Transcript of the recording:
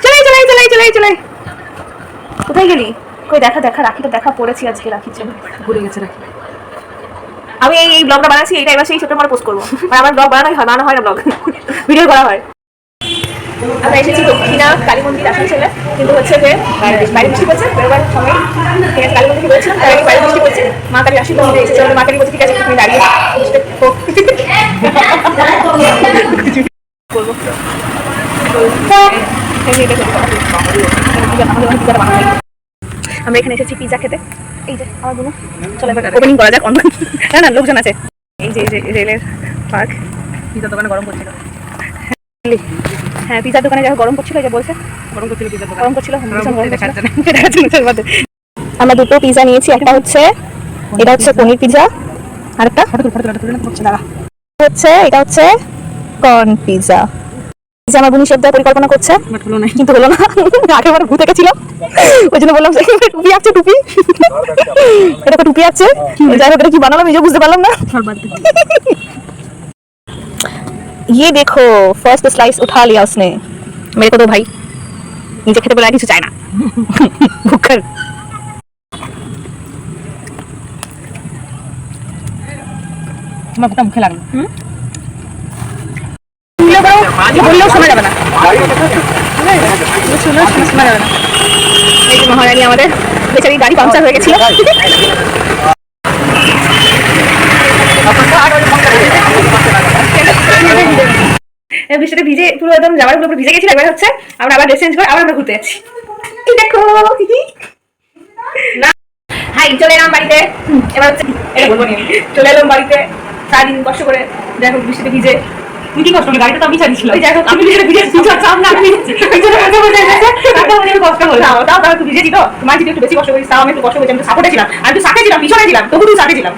চলাই চলাই চলাই চলাই চলাই। কোথায় গেলি? কই দেখা দেখা, রাখিটা দেখা পড়েছি আজকে, রাখির জন্য ঘুরে গেছে রাখি। আমি এই ব্লগটা বানাচ্ছি, এইটা এবার সেই ছোট আমার পোস্ট করবো। আর আমার ব্লগ বানানো হয় না, ব্লগ ভিডিও করা হয়। আমরা এসেছি দক্ষিণা কালী মন্দির আসানসোলে, কিন্তু হচ্ছে যে বাইরে বৃষ্টি পড়ছে, বেরোবার সময় ঠিক আছে কালী মন্দির বলেছিলাম, তার আগে বাইরে বৃষ্টি পড়ছে। মা কালী আশীর্বাদ মন্দিরে এসেছে, মা কালী বলছে ঠিক আছে তুমি দাঁড়িয়ে করবো। আমরা এখানে এসেছি পিজা খেতে। এই যে আমার বোন, চলে ওপেনিং করা যাক। না না লোকজন আছে। এই যে রেলের পার্ক, পিজার দোকানে গরম করছিল। হ্যাঁ পিজার দোকানে যা গরম করছিল, যে বলছে গরম করছিল, পিজার দোকানে গরম করছিল। দেখাচ্ছে। আমরা দুটো পিজা নিয়েছি, একটা হচ্ছে এটা হচ্ছে পনির পিজা, আরেকটা হচ্ছে এটা হচ্ছে কর্ন পিজা। আমার বোন শেপ দেওয়ার পরিকল্পনা করছে, কিন্তু হলো না। আগেবার ভূতে গেছিলাম, ওই জন্য বললাম টুপি আছে, টুপি এটা তো টুপি আছে। যাই হোক এটা কি বানালাম নিজে বুঝতে পারলাম না। ये देखो फर्स्ट स्लाइस उठा लिया उसने, मेरे को तो भाई नीचे खेते बोला কিছু চায় না। ভুক্কর তোমার ফুটা মুখে লাগলো। বললেও শোনা যাবে না, শোনা যাবে না। এই যে মহারানী আমাদের, বেচারি গাড়ি পাংচার হয়ে গেছিল। বৃষ্টিতে ভিজে পুরো একদম জামাগুলো ভিজে গেছিল। এবার হচ্ছে আমরা আবার ড্রেস চেঞ্জ করে আবার আমরা ঘুরতে যাচ্ছি। এই দেখো না, হাই চলে এলাম বাড়িতে। এবার হচ্ছে এটা বলবো নি, চলে এলাম বাড়িতে সারাদিন কষ্ট করে। দেখো বৃষ্টিতে ভিজে তুমি কি কষ্ট হলো? গাড়িটা তো আমি চালিয়েছিল। যাই হোক আমি ভিজে ভিজে কষ্ট হলো। তাও একটু ভিজেছি তো, তোমার যদি একটু বেশি কষ্ট করিস, তাও আমি একটু কষ্ট করেছি। আমি তো সাপোর্টে ছিলাম, আমি তো সাথে ছিলাম, পিছনে ছিলাম, তবু তুই সাথে ছিলাম।